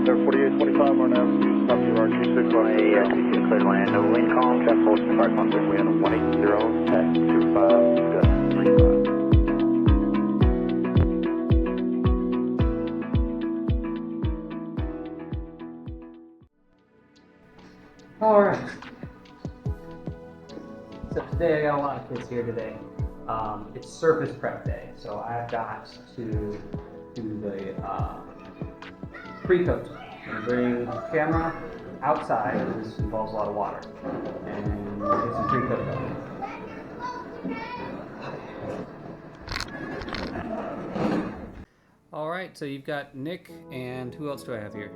There 4825, we're now up to RG6 1. Yeah, clear to land. No wind calm, check hold, start contact wind 180, tech 25, gust 35. Alright. So today I got a lot of kids here today. It's surface prep day, so I've got to do the PreKote. I'm going to bring the camera outside, this involves a lot of water, and get some PreKote going. Alright, so you've got Nick, and who else do I have here?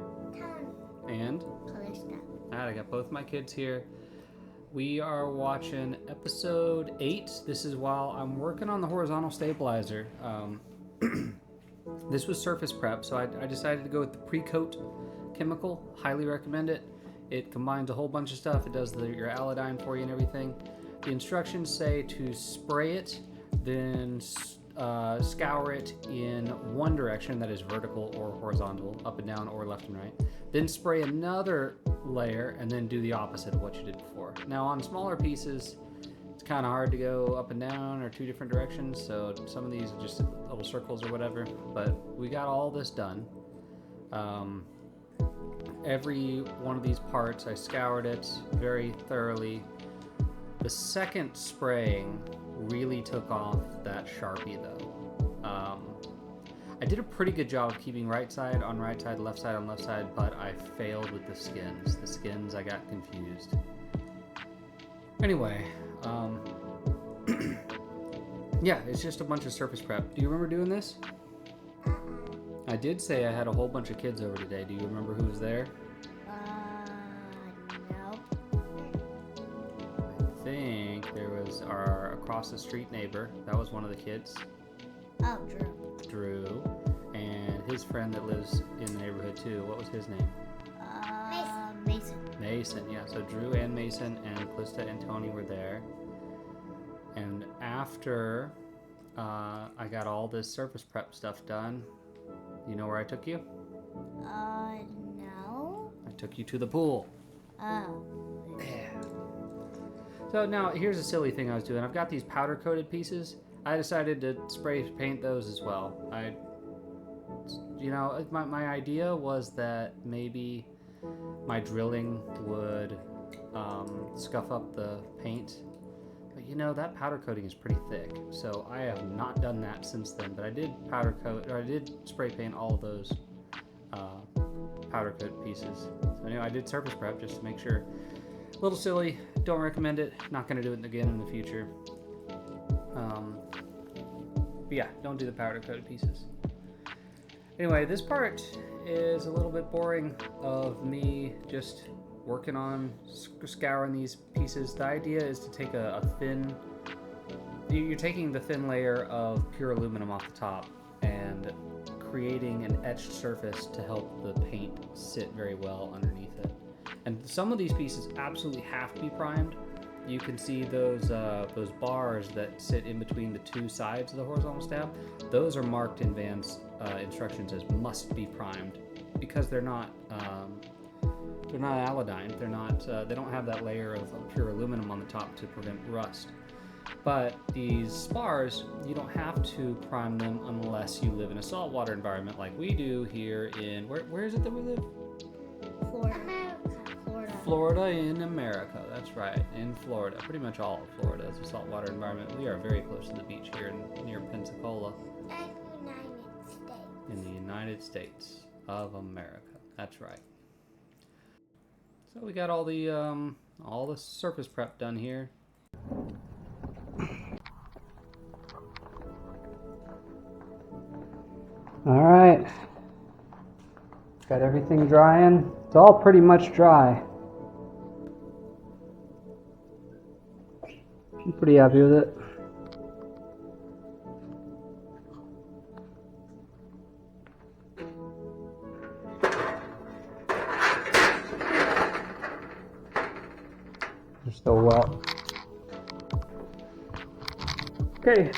And? Alright, I got both my kids here. We are watching episode 8. This is while I'm working on the horizontal stabilizer. This was surface prep, so I decided to go with the PreKote chemical. Highly recommend it. It combines a whole bunch of stuff. It does your allodyne for you and everything. The instructions say to spray it, then scour it in one direction, that is vertical or horizontal, up and down or left and right. Then spray another layer and then do the opposite of what you did before. Now on smaller pieces, it's kind of hard to go up and down or two different directions, so some of these are just little circles or whatever, but we got all this done. Every one of these parts, I scoured it very thoroughly. The second spraying really took off that Sharpie though. I did a pretty good job of keeping right side on right side, left side on left side, but I failed with the skins. The skins, I got confused. Anyway, yeah, it's just a bunch of surface prep. Do you remember doing this? I did say I had a whole bunch of kids over today. Do you remember who was there? No. I think there was our across the street neighbor. That was one of the kids. Oh, Drew, and his friend that lives in the neighborhood too. What was his name? Mason. Mason, yeah. So Drew and Mason and Calista and Tony were there. And after I got all this surface prep stuff done, you know where I took you? No. I took you to the pool. Oh. Yeah. So now here's a silly thing I was doing. I've got these powder coated pieces. I decided to spray paint those as well. My idea was that maybe my drilling would scuff up the paint, but that powder coating is pretty thick, so I have not done that since then. But I did I did spray paint all of those powder coat pieces. So anyway, I did surface prep just to make sure. A little silly, don't recommend it. Not going to do it again in the future. But yeah, don't do the powder coated pieces. Anyway, this part is a little bit boring of me just working on scouring these pieces. The idea is to take a thin, you're taking the thin layer of pure aluminum off the top and creating an etched surface to help the paint sit very well underneath it. And some of these pieces absolutely have to be primed. You can see those bars that sit in between the two sides of the horizontal stab. Those are marked in Van's instructions as must be primed because they're not allodyne. They don't have that layer of pure aluminum on the top to prevent rust. But these spars, you don't have to prime them unless you live in a saltwater environment like we do here in where is it that we live? Florida in America, that's right, in Florida. Pretty much all of Florida is a saltwater environment. We are very close to the beach here near Pensacola. In the United States of America, that's right. So we got all the surface prep done here. All right, got everything drying. It's all pretty much dry. I'm pretty happy with it. They're still wet. Okay.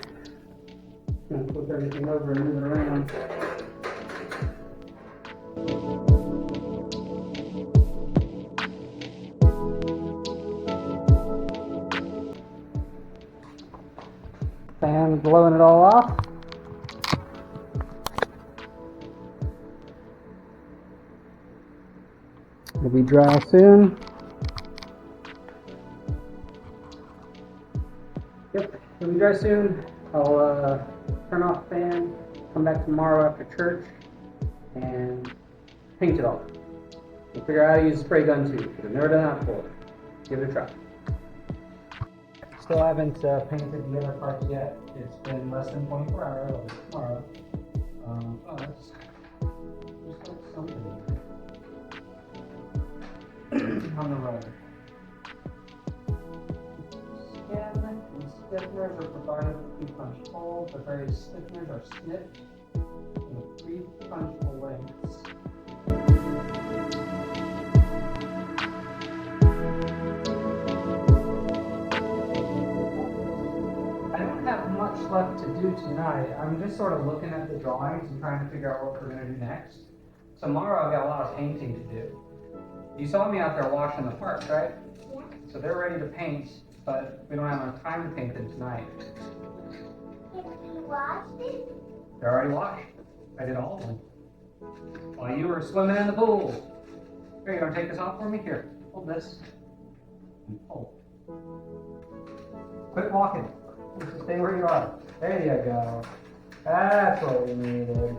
Gonna flip everything over and move it around. I'm blowing it all off. It'll be dry soon. Yep, it'll be dry soon. I'll turn off the fan, come back tomorrow after church, and paint it all. And figure out how to use a spray gun too, because I've never done that before. Give it a try. Still haven't painted the other parts yet. It's been less than 24 hours. I'll do it tomorrow. Oh, that's just like something on the rudder. Skin and stiffeners are provided with 3-punch holes. The various stiffeners are snipped with 3-punch lengths. I don't have much left to do tonight. I'm just sort of looking at the drawings and trying to figure out what we're going to do next. Tomorrow I've got a lot of painting to do. You saw me out there washing the parts, right? Yeah. So they're ready to paint, but we don't have enough time to paint them tonight. Can you wash it? They're already washed. I did all of them. While you were swimming in the pool. Here, you gonna take this off for me? Here, hold this. And pull. Quit walking. Just stay where you are. There you go. That's what we needed.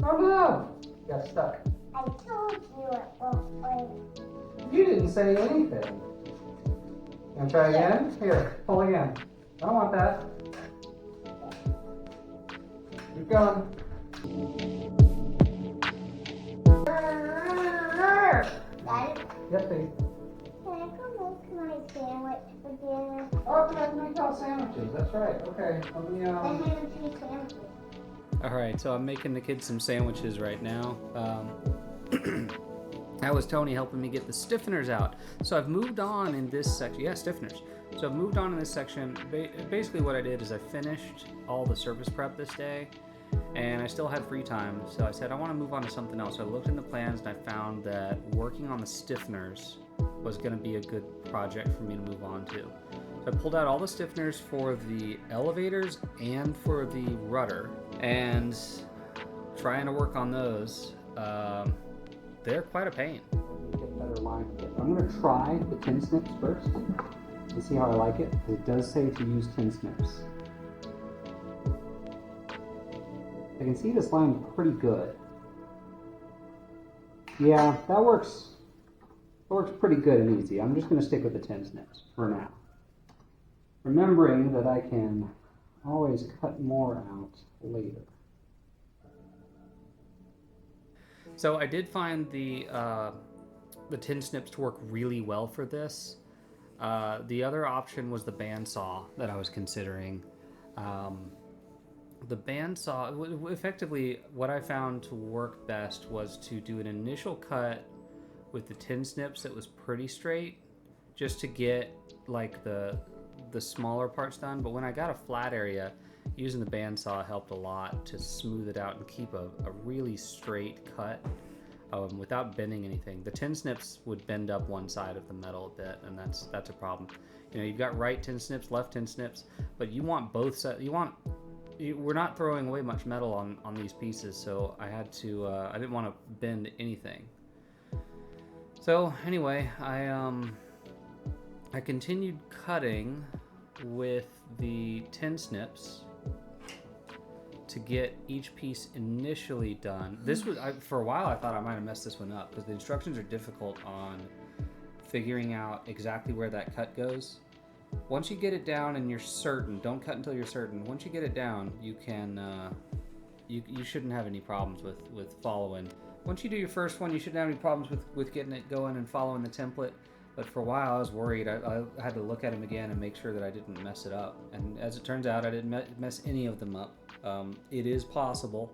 Oh no! Got stuck. I told you it won't break. You didn't say anything. You gonna try again? Here, pull again. I don't want that. Keep going. Daddy, Yes, please. can I go make my sandwich for dinner? Oh, we have to make all sandwiches. That's right. Okay. Let me, The ham and cheese sandwiches. Alright, so I'm making the kids some sandwiches right now. That was Tony helping me get the stiffeners out. So I've moved on in this section. Yeah, stiffeners. So I've moved on in this section. Basically what I did is I finished all the surface prep this day, and I still had free time. So I said I want to move on to something else. So I looked in the plans and I found that working on the stiffeners was going to be a good project for me to move on to. So I pulled out all the stiffeners for the elevators and for the rudder, and trying to work on those. They're quite a pain. Get better line. I'm going to try the tin snips first and see how I like it. It does say to use tin snips. I can see this line pretty good. Yeah, that works. It works pretty good and easy. I'm just going to stick with the tin snips for now. Remembering that I can always cut more out later. So I did find the tin snips to work really well for this. The other option was the bandsaw that I was considering. The bandsaw, effectively, what I found to work best was to do an initial cut with the tin snips that was pretty straight, just to get like the smaller parts done. But when I got a flat area, using the bandsaw helped a lot to smooth it out and keep a really straight cut without bending anything. The tin snips would bend up one side of the metal a bit, and that's a problem. You know, you've got right tin snips, left tin snips, but you want both sides. We're not throwing away much metal on these pieces, so I had to. I didn't want to bend anything. So anyway, I continued cutting with the tin snips to get each piece initially done. This was, for a while I thought I might have messed this one up because the instructions are difficult on figuring out exactly where that cut goes. Once you get it down and you're certain, don't cut until you're certain. Once you get it down, you can, you shouldn't have any problems with following. Once you do your first one, you shouldn't have any problems with getting it going and following the template. But for a while I was worried. I had to look at them again and make sure that I didn't mess it up. And as it turns out, I didn't mess any of them up. It is possible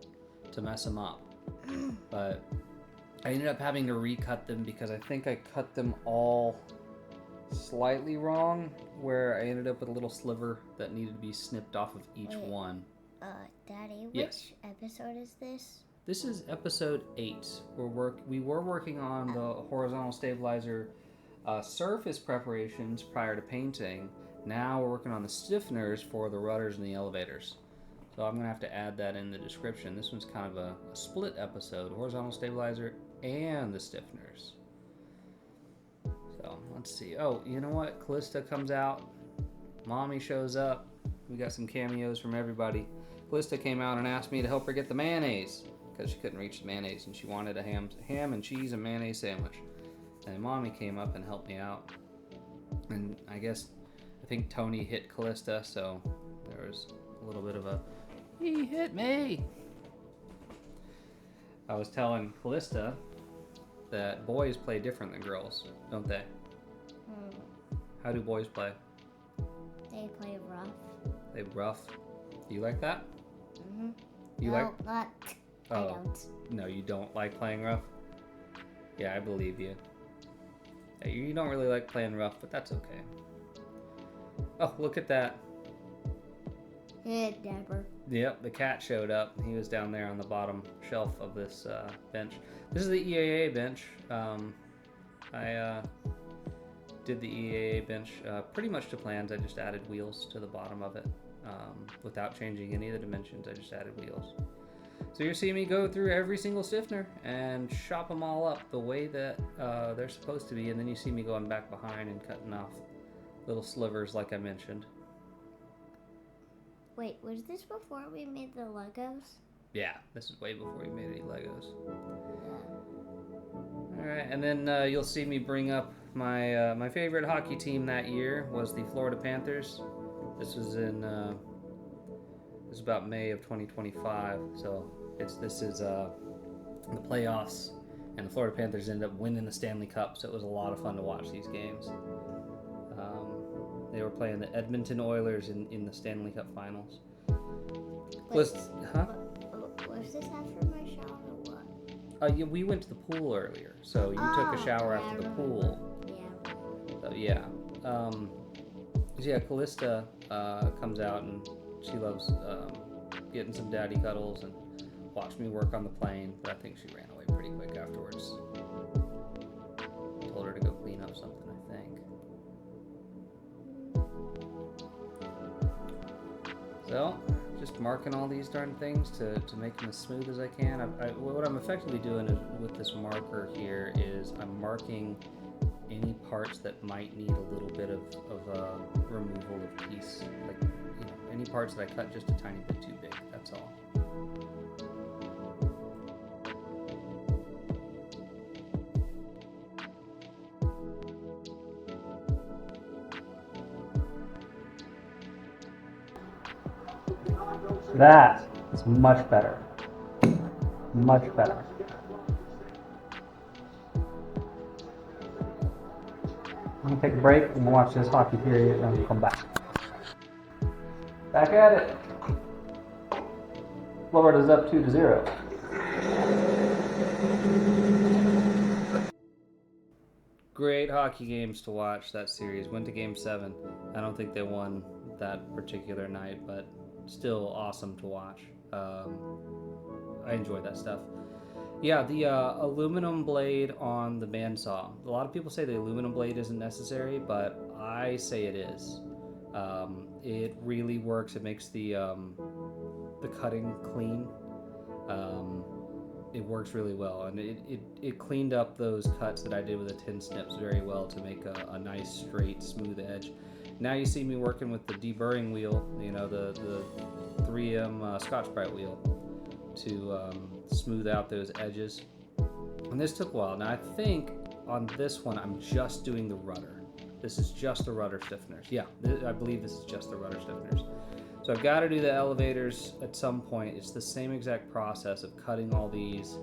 to mess them up. But I ended up having to recut them because I think I cut them all slightly wrong, where I ended up with a little sliver that needed to be snipped off of each one. Daddy, Yes. which episode is this? This is episode 8. We were working on the horizontal stabilizer surface preparations prior to painting. Now we're working on the stiffeners for the rudders and the elevators. So I'm going to have to add that in the description. This one's kind of a split episode, horizontal stabilizer and the stiffeners. So let's see. Oh, you know what? Callista comes out. Mommy shows up. We got some cameos from everybody. Callista came out and asked me to help her get the mayonnaise because she couldn't reach the mayonnaise and she wanted a ham and cheese and mayonnaise sandwich. And Mommy came up and helped me out. And I think Tony hit Callista, so there was a little bit of a, he hit me. I was telling Callista that boys play different than girls, don't they? How do boys play? They play rough. They rough. Do you like that? Mm-hmm. You no, like? not. Oh, I don't. No, you don't like playing rough? Yeah, I believe you. Yeah, you don't really like playing rough, but that's okay. Oh, look at that. Hey, Dapper. Yep, the cat showed up. He was down there on the bottom shelf of this bench. This is the EAA bench. I did the EAA bench pretty much to plans. I just added wheels to the bottom of it without changing any of the dimensions. I just added wheels. So you're seeing me go through every single stiffener and chop them all up the way that they're supposed to be, and then you see me going back behind and cutting off little slivers like I mentioned. Wait, was this before we made the Legos? Yeah, this is way before we made any Legos. Alright, and then you'll see me bring up my favorite hockey team that year was the Florida Panthers. This was in it was about May of 2025, so this is the playoffs, and the Florida Panthers ended up winning the Stanley Cup, so it was a lot of fun to watch these games. They were playing the Edmonton Oilers in the Stanley Cup Finals. Was this after my shower or what? Yeah, we went to the pool earlier, so you took a shower yeah, after the I pool. Yeah. So yeah. Yeah, Callista comes out and she loves getting some daddy cuddles and watched me work on the plane, but I think she ran away pretty quick afterwards. Told her to go clean up something, I think. So, just marking all these darn things to make them as smooth as I can. What I'm effectively doing is, with this marker here is I'm marking any parts that might need a little bit of removal of piece. Like, you know, any parts that I cut just a tiny bit too big, that's all. That is much better. Much better. I'm gonna take a break and we'll watch this hockey period and then we'll come back. Back at it. Florida's up 2-0. Great hockey games to watch, that series. Went to game 7. I don't think they won that particular night, but still awesome to watch. I enjoyed that stuff. Yeah, the aluminum blade on the bandsaw. A lot of people say the aluminum blade isn't necessary, but I say it is. It really works. It makes the cutting clean. It works really well, and it cleaned up those cuts that I did with the tin snips very well to make a nice, straight, smooth edge. Now you see me working with the deburring wheel, you know, the 3M Scotch-Brite wheel to smooth out those edges. And this took a while. Now I think on this one I'm just doing the rudder. This is just the rudder stiffeners. Yeah, I believe this is just the rudder stiffeners. So I've got to do the elevators at some point. It's the same exact process of cutting all these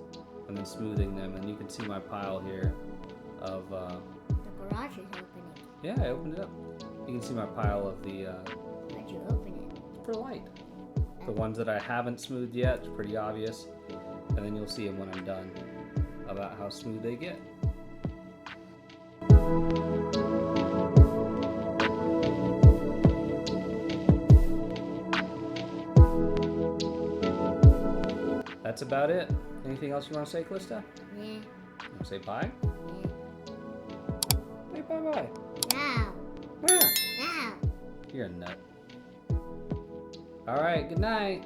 and then smoothing them. And you can see my pile here of... The garage is opening. Yeah, I opened it up. You can see my pile of the... Why'd you open it? For light. The ones that I haven't smoothed yet, it's pretty obvious. And then you'll see them when I'm done about how smooth they get. That's about it. Anything else you want to say, Callista? Yeah. You want to say bye? Yeah. Say bye-bye. Now. Yeah. Now. You're a nut. Alright, good night.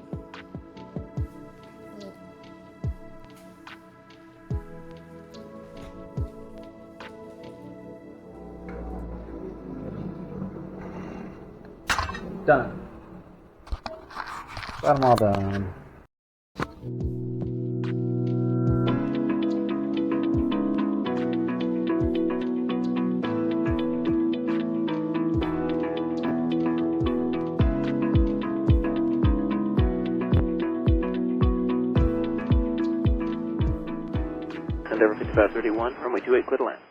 Done. Got them all done. Endeavour 5531, runway 28, clear to land.